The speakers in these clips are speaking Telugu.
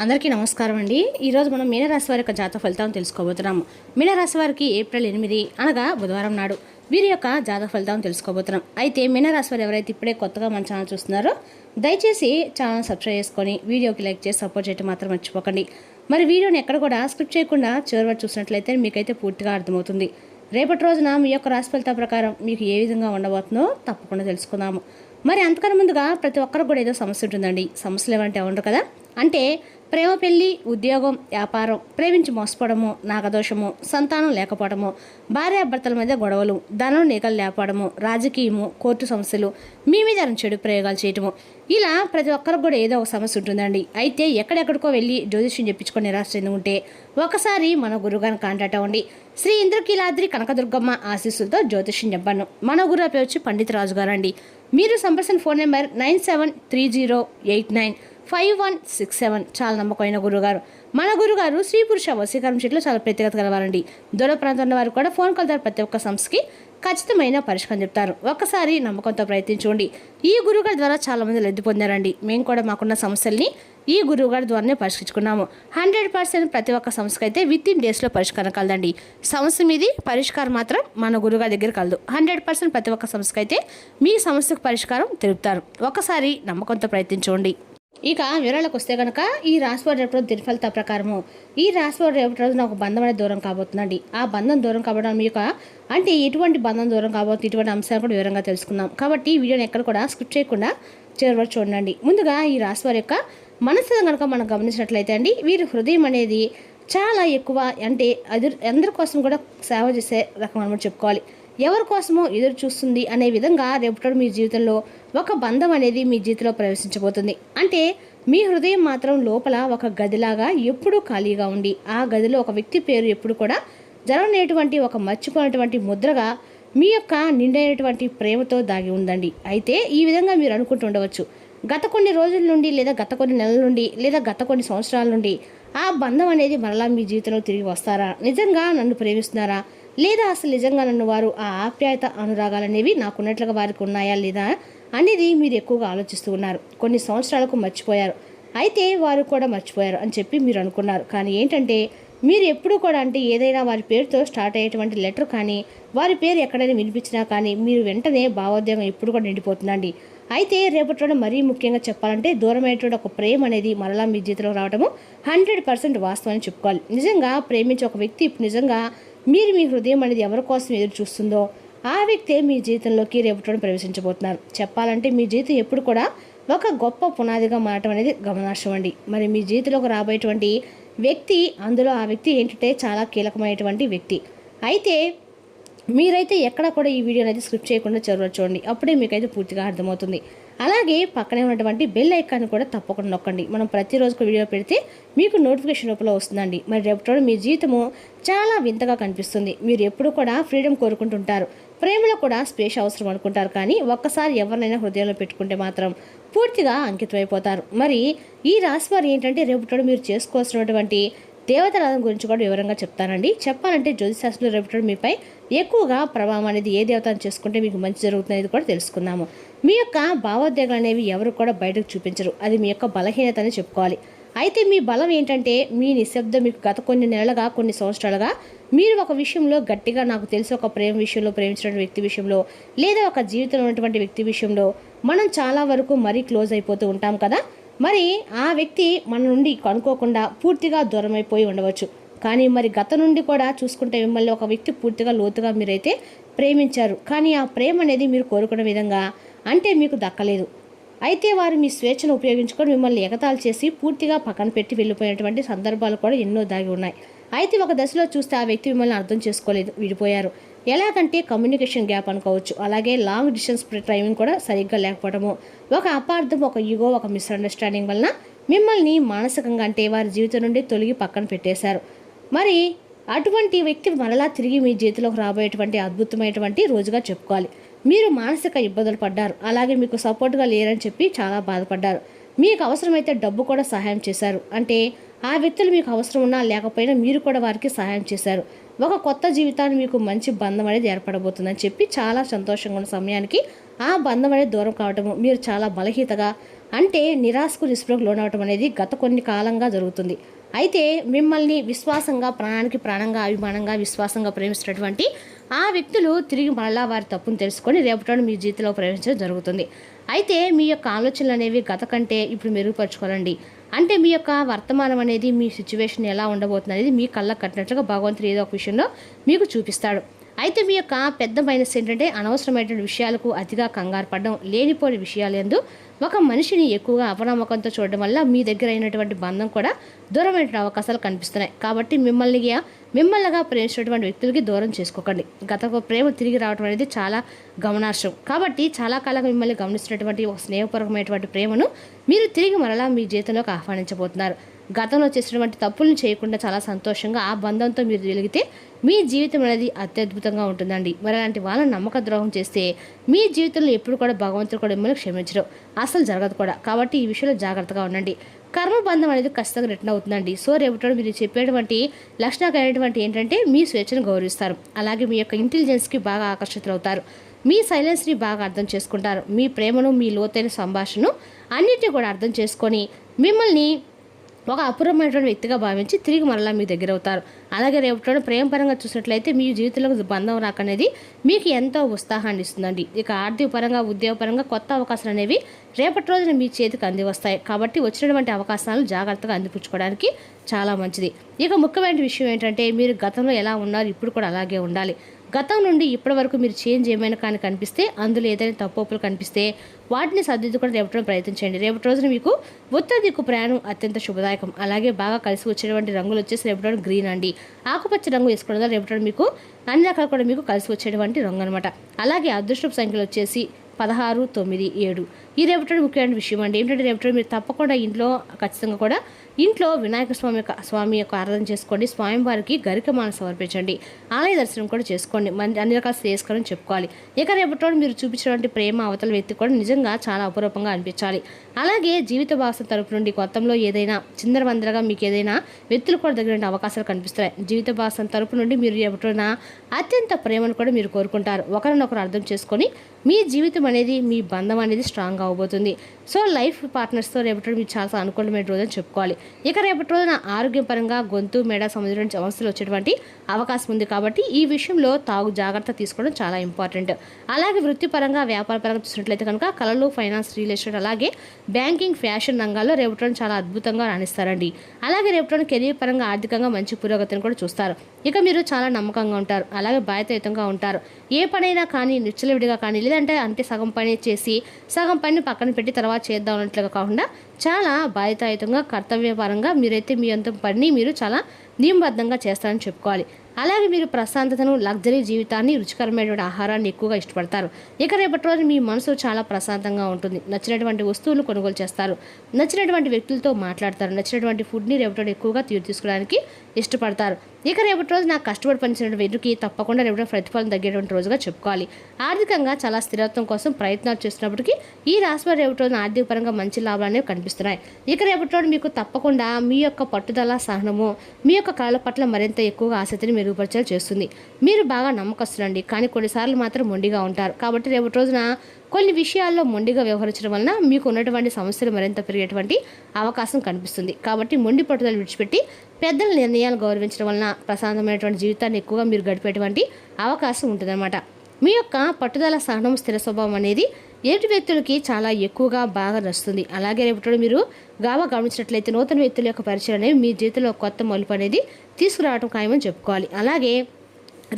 అందరికీ నమస్కారం అండి. ఈరోజు మనం మీనరాశి వారి యొక్క జాతక ఫలితాలను తెలుసుకోబోతున్నాము. మీనరాశి వారికి ఏప్రిల్ 8 అనగా బుధవారం నాడు వీరి యొక్క జాతక ఫలితాలను తెలుసుకోబోతున్నాం. అయితే మీనరాశి వారు ఎవరైతే ఇప్పుడే కొత్తగా మన ఛానల్ చూస్తున్నారో దయచేసి ఛానల్ సబ్స్క్రైబ్ చేసుకొని వీడియోకి లైక్ చేసి సపోర్ట్ చేయడం మాత్రం మర్చిపోకండి. మరి వీడియోని ఎక్కడ కూడా స్కిప్ చేయకుండా చివరి వరకు చూసినట్లయితే మీకైతే పూర్తిగా అర్థమవుతుంది. రేపటి రోజున మీ యొక్క రాశి ఫలితాల ప్రకారం మీకు ఏ విధంగా ఉండబోతుందో తప్పకుండా తెలుసుకుందాము. మరి అంతకన్నా ముందుగా ప్రతి ఒక్కరికి కూడా ఏదో సమస్య ఉంటుందండి. సమస్యలు ఏమంటే ఉండరు కదా, అంటే ప్రేమ, పెళ్లి, ఉద్యోగం, వ్యాపారం, ప్రేమించి మోసపోవడము, నాగదోషము, సంతానం లేకపోవడము, భార్యాభర్తల మధ్య గొడవలు, ధనం నీకలు లేకపోవడము, రాజకీయము, కోర్టు సమస్యలు, మీ మీద చెడు ప్రయోగాలు చేయటము, ఇలా ప్రతి ఒక్కరికి కూడా ఏదో ఒక సమస్య ఉంటుందండి. అయితే ఎక్కడెక్కడికో వెళ్ళి జ్యోతిష్యం చెప్పించుకొని నిరాశ చెంది ఉంటే ఒకసారి మన గురుగారిని కాంటాక్ట్ అవ్వండి. శ్రీ ఇంద్రకీలాద్రి కనకదుర్గమ్మ ఆశీస్సులతో జ్యోతిష్యం చెప్పాను. మన గురువు పేరు వచ్చి పండిత రాజు గారు అండి. మీరు సంప్రదించిన ఫోన్ నెంబర్ 9730895167. చాలా నమ్మకమైన గురుగారు. మన గురుగారు స్త్రీ పురుష వశీకరణ చెట్లు చాలా ప్రత్యేకత గలవారండి. దూర ప్రాంతంలో వారు కూడా ఫోన్ కాల్ ద్వారా ప్రతి ఒక్క సమస్యకి ఖచ్చితమైన పరిష్కారం చెప్తారు. ఒక్కసారి నమ్మకంతో ప్రయత్నించండి. ఈ గురుగారి ద్వారా చాలా మంది లబ్ధి పొందారండి. మేము కూడా మాకున్న సమస్యల్ని ఈ గురువుగారి ద్వారానే పరిష్కరించుకున్నాము. 100% ప్రతి ఒక్క సమస్యకు అయితే విత్-ఇన్ డేస్లో పరిష్కారం కలదండి. సమస్య మీది పరిష్కారం మాత్రం మన గురుగారి దగ్గర కలదు. 100% ప్రతి ఒక్క సమస్యకు అయితే మీ సమస్యకు పరిష్కారం తెలుపుతారు. ఒకసారి నమ్మకంతో ప్రయత్నించండి. ఇక వివరాలకు వస్తే కనుక ఈ రాశివారి రేపు రోజు దినఫలిత ప్రకారము ఈ రాశివారి రేపటి రోజున ఒక బంధం అనేది దూరం కాబోతుందండి. ఆ బంధం దూరం కాబట్టడం మీ యొక్క అంటే ఎటువంటి బంధం దూరం కాబోతుంది, ఇటువంటి అంశాలు కూడా వివరంగా తెలుసుకుందాం. కాబట్టి ఈ వీడియోని ఎక్కడ కూడా స్కిప్ చేయకుండా చివరి వరకు చూడండి. ముందుగా ఈ రాశివారి యొక్క మనసు కనుక మనం గమనించినట్లయితే అండి, వీరి హృదయం అనేది చాలా ఎక్కువ, అంటే అందరి కోసం కూడా సేవ చేసే రకం అనమాట చెప్పుకోవాలి. ఎవరి కోసమో ఎదురు చూస్తుంది అనే విధంగా రేపటి మీ జీవితంలో ఒక బంధం అనేది మీ జీవితంలో ప్రవేశించబోతుంది. అంటే మీ హృదయం మాత్రం లోపల ఒక గదిలాగా ఎప్పుడూ ఖాళీగా ఉండి ఆ గదిలో ఒక వ్యక్తి పేరు ఎప్పుడు కూడా జరగనేటువంటి ఒక మర్చిపోయినటువంటి ముద్రగా మీ యొక్క నిండైనటువంటి ప్రేమతో దాగి ఉందండి. అయితే ఈ విధంగా మీరు అనుకుంటుండవచ్చు, గత కొన్ని రోజుల నుండి లేదా గత కొన్ని నెలల నుండి లేదా గత కొన్ని సంవత్సరాల నుండి ఆ బంధం అనేది మరలా మీ జీవితంలో తిరిగి వస్తారా, నిజంగా నన్ను ప్రేమిస్తున్నారా, లేదా అసలు నిజంగా నన్ను వారు ఆ ఆప్యాయత అనురాగాలు అనేవి నాకున్నట్లుగా వారికి ఉన్నాయా లేదా అనేది మీరు ఎక్కువగా ఆలోచిస్తూ ఉన్నారు. కొన్ని సంవత్సరాలకు మర్చిపోయారు, అయితే వారు కూడా మర్చిపోయారు అని చెప్పి మీరు అనుకున్నారు. కానీ ఏంటంటే మీరు ఎప్పుడు కూడా అంటే ఏదైనా వారి పేరుతో స్టార్ట్ అయ్యేటువంటి లెటర్ కానీ వారి పేరు ఎక్కడైనా వినిపించినా కానీ మీరు వెంటనే భావోద్వేగం ఎప్పుడు కూడా నిండిపోతుందండి. అయితే రేపటి రోజు మరీ ముఖ్యంగా చెప్పాలంటే దూరమైనటువంటి ఒక ప్రేమ అనేది మరలా మీ జీవితంలో రావడము 100% వాస్తవం అని చెప్పుకోవాలి. నిజంగా ప్రేమించే ఒక వ్యక్తి ఇప్పుడు నిజంగా మీరు మీ హృదయం అనేది ఎవరి కోసం ఎదురు చూస్తుందో ఆ వ్యక్తే మీ జీవితంలోకి రేపటి ప్రవేశించబోతున్నారు. చెప్పాలంటే మీ జీవితం ఎప్పుడు కూడా ఒక గొప్ప పునాదిగా మారటం అనేది గమనార్హం అండి. మరి మీ జీవితంలోకి రాబోయేటువంటి వ్యక్తి, అందులో ఆ వ్యక్తి ఏంటంటే చాలా కీలకమైనటువంటి వ్యక్తి. అయితే మీరైతే ఎక్కడ కూడా ఈ వీడియోని అయితే స్క్రిప్ట్ చేయకుండా చూడండి, అప్పుడే మీకైతే పూర్తిగా అర్థమవుతుంది. అలాగే పక్కనే ఉన్నటువంటి బెల్ ఐకాన్ కూడా తప్పకుండా నొక్కండి. మనం ప్రతిరోజు వీడియో పెడితే మీకు నోటిఫికేషన్ రూపంలో వస్తుందండి. మరి రేపటి మీ జీవితము చాలా వింతగా కనిపిస్తుంది. మీరు ఎప్పుడు కూడా ఫ్రీడమ్ కోరుకుంటుంటారు, ప్రేమలో కూడా స్పేస్ అవసరం అనుకుంటారు. కానీ ఒక్కసారి ఎవరినైనా హృదయంలో పెట్టుకుంటే మాత్రం పూర్తిగా అంకితమైపోతారు. మరి ఈ రాశి వారు ఏంటంటే రేపటి మీరు చేసుకోవాల్సినటువంటి దేవతల గురించి కూడా వివరంగా చెప్తానండి. చెప్పాలంటే జ్యోతిశాస్త్రంలో రేపటి మీపై ఎక్కువగా ప్రభావం అనేది ఏ దేవతను చేసుకుంటే మీకు మంచి జరుగుతుంది కూడా తెలుసుకుందాము. మీ యొక్క భావోద్వేగాలు అనేవి ఎవరు కూడా బయటకు చూపించరు, అది మీ యొక్క బలహీనత అని చెప్పుకోవాలి. అయితే మీ బలం ఏంటంటే మీ నిశ్శబ్దం. మీకు గత కొన్ని నెలలుగా కొన్ని సంవత్సరాలుగా మీరు ఒక విషయంలో గట్టిగా, నాకు తెలిసి ఒక ప్రేమ విషయంలో, ప్రేమించిన వ్యక్తి విషయంలో లేదా ఒక జీవితంలో ఉన్నటువంటి వ్యక్తి విషయంలో మనం చాలా వరకు మరీ క్లోజ్ అయిపోతూ ఉంటాం కదా. మరి ఆ వ్యక్తి మన నుండి కనుక్కోకుండా పూర్తిగా దూరం అయిపోయి ఉండవచ్చు. కానీ మరి గత నుండి కూడా చూసుకుంటే మిమ్మల్ని ఒక వ్యక్తి పూర్తిగా లోతుగా మీరైతే ప్రేమించారు, కానీ ఆ ప్రేమ అనేది మీరు కోరుకున్న విధంగా అంటే మీకు దక్కలేదు. అయితే వారు మీ స్వేచ్ఛను ఉపయోగించుకొని మిమ్మల్ని ఎగతాళి చేసి పూర్తిగా పక్కన పెట్టి వెళ్ళిపోయినటువంటి సందర్భాలు కూడా ఎన్నో దాగి ఉన్నాయి. అయితే ఒక దశలో చూస్తే ఆ వ్యక్తి మిమ్మల్ని అర్థం చేసుకోలేదు, విడిపోయారు. ఎలాగంటే కమ్యూనికేషన్ గ్యాప్ అనుకోవచ్చు. అలాగే లాంగ్ డిస్టెన్స్ టైమింగ్ కూడా సరిగ్గా లేకపోవడము, ఒక అపార్థం, ఒక ఈగో, ఒక మిస్అండర్స్టాండింగ్ వలన మిమ్మల్ని మానసికంగా అంటే వారి జీవితం నుండి తొలగి పక్కన పెట్టేశారు. మరి అటువంటి వ్యక్తి మరలా తిరిగి మీ జీవితంలోకి రాబోయేటువంటి అద్భుతమైనటువంటి రోజుగా చెప్పుకోవాలి. మీరు మానసిక ఇబ్బందులు పడ్డారు, అలాగే మీకు సపోర్ట్గా లేరని చెప్పి చాలా బాధపడ్డారు. మీకు అవసరమైతే డబ్బు కూడా సహాయం చేశారు, అంటే ఆ వ్యక్తులు మీకు అవసరం ఉన్నా లేకపోయినా మీరు కూడా వారికి సహాయం చేశారు. ఒక కొత్త జీవితాన్ని, మీకు మంచి బంధం అనేది ఏర్పడబోతుందని చెప్పి చాలా సంతోషంగా ఉన్న సమయానికి ఆ బంధం అనేది దూరం కావటము, మీరు చాలా బలహీనతగా అంటే నిరాశకు నిస్పృహకు లోనవటం అనేది గత కొన్ని కాలంగా జరుగుతుంది. అయితే మిమ్మల్ని విశ్వాసంగా, ప్రాణానికి ప్రాణంగా, అభిమానంగా, విశ్వాసంగా ప్రేమిస్తున్నటువంటి ఆ వ్యక్తులు తిరిగి మళ్ళా వారి తప్పును తెలుసుకొని రేపటి మీ జీవితంలో ప్రవేశించడం జరుగుతుంది. అయితే మీ యొక్క ఆలోచనలు అనేవి గత కంటే ఇప్పుడు మెరుగుపరచుకోవాలండి. అంటే మీ యొక్క వర్తమానం అనేది, మీ సిచ్యువేషన్ ఎలా ఉండబోతుంది అనేది మీ కళ్ళకు కట్టినట్లుగా భగవంతుడు ఏదో ఒక విషయంలో మీకు చూపిస్తాడు. అయితే మీ యొక్క పెద్ద మైనస్ ఏంటంటే అనవసరమైనటువంటి విషయాలకు అతిగా కంగారు పడడం, లేనిపోని విషయాలు ఎందు ఒక మనిషిని ఎక్కువగా అపనమ్మకంతో చూడడం వల్ల మీ దగ్గర అయినటువంటి బంధం కూడా దూరమైన అవకాశాలు కనిపిస్తున్నాయి. కాబట్టి మిమ్మల్నిగా ప్రేమించినటువంటి వ్యక్తులకి దూరం చేసుకోకండి. గత ప్రేమ తిరిగి రావడం అనేది చాలా గమనార్హం. కాబట్టి చాలా కాలంగా మిమ్మల్ని గమనిస్తున్నటువంటి ఒక స్నేహపూర్వకమైనటువంటి ప్రేమను మీరు తిరిగి మరలా మీ జీవితంలోకి ఆహ్వానించబోతున్నారు. గతంలో చేసినటువంటి తప్పులను చేయకుండా చాలా సంతోషంగా ఆ బంధంతో మీరు వెలిగితే మీ జీవితం అనేది అత్యద్భుతంగా ఉంటుందండి. మరి అలాంటి వాళ్ళని నమ్మక ద్రోహం చేస్తే మీ జీవితంలో ఎప్పుడు కూడా భగవంతుడు కూడా మిమ్మల్ని క్షమించడం అసలు జరగదు కూడా. కాబట్టి ఈ విషయంలో జాగ్రత్తగా ఉండండి. కర్మబంధం అనేది ఖచ్చితంగా రిటర్న్ అవుతుందండి. సో రేపటి మీరు చెప్పేటువంటి లక్షణాలు ఏంటంటే మీ స్వేచ్ఛను గౌరవిస్తారు. అలాగే మీ యొక్క ఇంటెలిజెన్స్కి బాగా ఆకర్షితులవుతారు. మీ సైలెన్స్ని బాగా అర్థం చేసుకుంటారు. మీ ప్రేమను, మీ లోతైన సంభాషణను అన్నిటినీ కూడా అర్థం చేసుకొని మిమ్మల్ని ఒక అపూర్వమైనటువంటి వ్యక్తిగా భావించి తిరిగి మరలా మీ దగ్గర అవుతారు. అలాగే రేపటి ప్రేమపరంగా చూసినట్లయితే మీ జీవితంలో బంధం రాకనేది మీకు ఎంతో ఉత్సాహాన్ని ఇస్తుందండి. ఇక ఆర్థిక పరంగా, ఉద్యోగపరంగా కొత్త అవకాశాలు అనేవి రేపటి రోజున మీ చేతికి అంది వస్తాయి. కాబట్టి వచ్చినటువంటి అవకాశాలను జాగ్రత్తగా అందిపుచ్చుకోవడానికి చాలా మంచిది. ఇక ముఖ్యమైన విషయం ఏంటంటే మీరు గతంలో ఎలా ఉన్నారు ఇప్పుడు కూడా అలాగే ఉండాలి. గతం నుండి ఇప్పటి వరకు మీరు చేంజ్ ఏమైనా కానీ కనిపిస్తే, అందులో ఏదైనా తప్పులు కనిపిస్తే వాటిని సర్దిద్దుకొని రేపటి ప్రయత్నించండి. రేపటి రోజున మీకు ఉత్తర దిక్కు ప్రయాణం అత్యంత శుభదాయకం. అలాగే బాగా కలిసి వచ్చేటువంటి రంగులు వచ్చేసి రేపటి గ్రీన్ అండి. ఆకుపచ్చ రంగు వేసుకోవడం వల్ల రేపటి మీకు అన్ని రకాలు కూడా మీకు కలిసి వచ్చేటువంటి రంగు అనమాట. అలాగే అదృష్టపు సంఖ్యలు వచ్చేసి 16, 9, 7. ఈ రేపటి ముఖ్యమైన విషయం అండి. ఏంటంటే రేపటి మీరు తప్పకుండా ఖచ్చితంగా కూడా ఇంట్లో వినాయక స్వామి యొక్క ఆరాధన చేసుకోండి. స్వామివారికి గరికమాల సమర్పించండి. ఆలయ దర్శనం కూడా చేసుకోండి. అన్ని రకాల శ్రేయస్కరం చెప్పుకోవాలి. ఇక రేపటి మీరు చూపించినటువంటి ప్రేమ అవతల వ్యక్తి కూడా నిజంగా చాలా అపూర్వంగా అనిపించాలి. అలాగే జీవిత భాగస్వామి తరపు నుండి గతంలో ఏదైనా చిందరవందరగా మీకు ఏదైనా వ్యక్తులు కూడా దగ్గర అవకాశాలు కనిపిస్తాయి. జీవిత భాగస్వామి తరపు నుండి మీరు రేపటిన అత్యంత ప్రేమను కూడా మీరు కోరుకుంటారు. ఒకరినొకరు అర్థం చేసుకొని మీ జీవితం అనేది, మీ బంధం అనేది స్ట్రాంగ్ అవబోతుంది. సో లైఫ్ పార్ట్నర్స్తో రేపటి మీరు చాలా అనుకూలమైన రోజు అని చెప్పుకోవాలి. ఇక రేపటి రోజున ఆరోగ్యపరంగా గొంతు, మెడ సంబంధించిన సమస్యలు వచ్చేటువంటి అవకాశం ఉంది. కాబట్టి ఈ విషయంలో జాగ్రత్త తీసుకోవడం చాలా ఇంపార్టెంట్. అలాగే వృత్తిపరంగా, వ్యాపారపరంగా చూసినట్లయితే కనుక కళలు, ఫైనాన్స్, రియల్ ఎస్టేట్, అలాగే బ్యాంకింగ్, ఫ్యాషన్ రంగాల్లో రేపటి చాలా అద్భుతంగా రాణిస్తారండి. అలాగే రేపటి కెరీర్ పరంగా, ఆర్థికంగా మంచి పురోగతిని కూడా చూస్తారు. ఇక మీరు చాలా నమ్మకంగా ఉంటారు. అలాగే బాధ్యతాయుతంగా ఉంటారు. ఏ పనైనా కానీ నిశ్చలవిడిగా కానీ, లేదంటే సగం పని చేసి సగం పని పక్కన పెట్టి తర్వాత చేద్దాం అన్నట్లుగా కాకుండా చాలా బాధ్యతాయుతంగా, కర్తవ్యపరంగా మీరైతే మీ అంత పని మీరు చాలా నియమబద్ధంగా చేస్తారని చెప్పుకోవాలి. అలాగే మీరు ప్రశాంతతను, లగ్జరీ జీవితాన్ని, రుచికరమైనటువంటి ఆహారాన్ని ఎక్కువగా ఇష్టపడతారు. ఇక రేపటి రోజు మీ మనసు చాలా ప్రశాంతంగా ఉంటుంది. నచ్చినటువంటి వస్తువులు కొనుగోలు చేస్తారు. నచ్చినటువంటి వ్యక్తులతో మాట్లాడతారు. నచ్చినటువంటి ఫుడ్ని రేపటి ఎక్కువగా తీసుకోవడానికి ఇష్టపడతారు. ఇక రేపటి రోజు నాకు కష్టపడి పనిచేసిన వెనుక తప్పకుండా రేపటి ప్రతిఫలం తగ్గేటువంటి రోజుగా చెప్పుకోవాలి. ఆర్థికంగా చాలా స్థిరత్వం కోసం ప్రయత్నాలు చేస్తున్నప్పటికీ ఈ రాశి వారి రేపటి రోజున ఆర్థిక పరంగా మంచి లాభాలు కనిపిస్తున్నాయి. ఇక రేపటి రోజు మీకు తప్పకుండా మీ యొక్క పట్టుదల, సహనము, మీ యొక్క కళల పట్ల మరింత ఎక్కువగా ఆసక్తిని మెరుగుపరిచేలా చేస్తుంది. మీరు బాగా నమ్మకస్తులండి, కానీ కొన్నిసార్లు మాత్రం మొండిగా ఉంటారు. కాబట్టి రేపటి రోజున కొన్ని విషయాల్లో మొండిగా వ్యవహరించడం వలన మీకు ఉన్నటువంటి సమస్యలు మరింత పెరిగేటువంటి అవకాశం కనిపిస్తుంది. కాబట్టి మొండి పట్టుదల విడిచిపెట్టి పెద్దల నిర్ణయాలు గౌరవించడం వలన ప్రశాంతమైనటువంటి జీవితాన్ని ఎక్కువగా మీరు గడిపేటువంటి అవకాశం ఉంటుందన్నమాట. మీ యొక్క పట్టుదల, సహనం, స్థిర స్వభావం అనేది ఎదుటి వ్యక్తులకి చాలా ఎక్కువగా బాగా నచ్చుతుంది. అలాగే రేపటి మీరు గమనించినట్లయితే నూతన వ్యక్తుల యొక్క పరిచయం అనేవి మీ జీవితంలో కొత్త మలుపు అనేది తీసుకురావడం ఖాయమని చెప్పుకోవాలి. అలాగే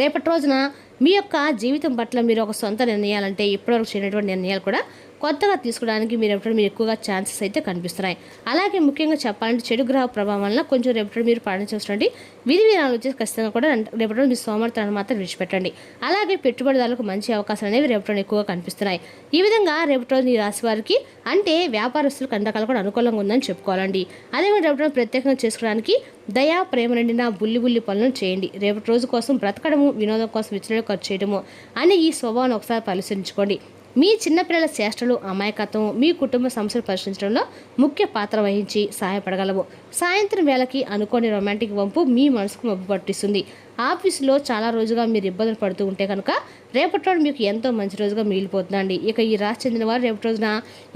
రేపటి రోజున మీ యొక్క జీవితం పట్ల మీరు ఒక సొంత నిర్ణయాలంటే ఇప్పటివరకు చేయనటువంటి నిర్ణయాలు కూడా కొత్తగా తీసుకోవడానికి మీరు ఎక్కువగా ఛాన్సెస్ అయితే కనిపిస్తున్నాయి. అలాగే ముఖ్యంగా చెప్పాలంటే చెడు గ్రహ ప్రభావం వల్ల కొంచెం రేపటి మీరు పాటించాల్సినటువంటి విధి విధానాలు వచ్చేసి ఖచ్చితంగా కూడా రేపటి మీ సోమర్థాన్ని మాత్రం విడిచిపెట్టండి. అలాగే పెట్టుబడిదారులకు మంచి అవకాశాలు అనేవి రేపటి ఎక్కువగా కనిపిస్తున్నాయి. ఈ విధంగా రేపటి రోజు ఈ రాశి వారికి అంటే వ్యాపారస్తులకు అన్ని రకాలు కూడా అనుకూలంగా ఉందని చెప్పుకోవాలండి. అదేవిధంగా రేపటి ప్రత్యేకంగా చేసుకోవడానికి దయా, ప్రేమ నిండిన బుల్లి పనులను చేయండి. రేపటి రోజు కోసం బ్రతకడము, వినోదం కోసం విచ్చలవిడిగా ఖర్చు చేయడము అనే ఈ స్వభావాన్ని ఒకసారి పరిశీలించుకోండి. మీ చిన్నపిల్లల చేష్టలు, అమాయకత్వం మీ కుటుంబ సమస్యలు పరిష్కరించడంలో ముఖ్య పాత్ర వహించి సహాయపడగలవు. సాయంత్రం వేళకి అనుకోని రొమాంటిక్ వంపు మీ మనసుకు మబ్బు పట్టిస్తుంది. ఆఫీసులో చాలా రోజుగా మీరు ఇబ్బందులు పడుతూ ఉంటే కనుక రేపటి రోజు మీకు ఎంతో మంచి రోజుగా మిగిలిపోతుందండి. ఇక ఈ రాశి చెందిన వారు రేపటి రోజున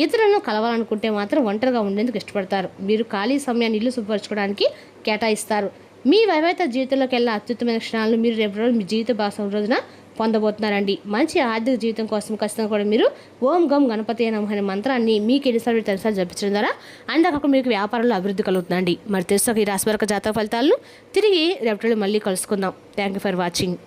ఇతరులను కలవాలనుకుంటే మాత్రం ఒంటరిగా ఉండేందుకు ఇష్టపడతారు. మీరు ఖాళీ సమయాన్ని ఇల్లు శుభ్రపరచుకోవడానికి కేటాయిస్తారు. మీ వైవాహిక జీవితంలోకి వెళ్ళే అత్యుత్తమైన క్షణాలను మీరు రేపు రోజు మీ జీవిత భాగస్వామి రోజున పొందబోతున్నారండి. మంచి ఆర్థిక జీవితం కోసం ఖచ్చితంగా కూడా మీరు ఓం గం గణపతి నమః అనే మంత్రాన్ని మీకు ఎన్నిసార్లు తెలుసారి జపించడం ద్వారా అంతకాక మీకు వ్యాపారంలో అభివృద్ధి కలుగుతుందండి. మరి తెలుసు ఈ రాశి వరకు జాతక ఫలితాలను తిరిగి రేపటి మళ్ళీ కలుసుకుందాం. Thank you for watching.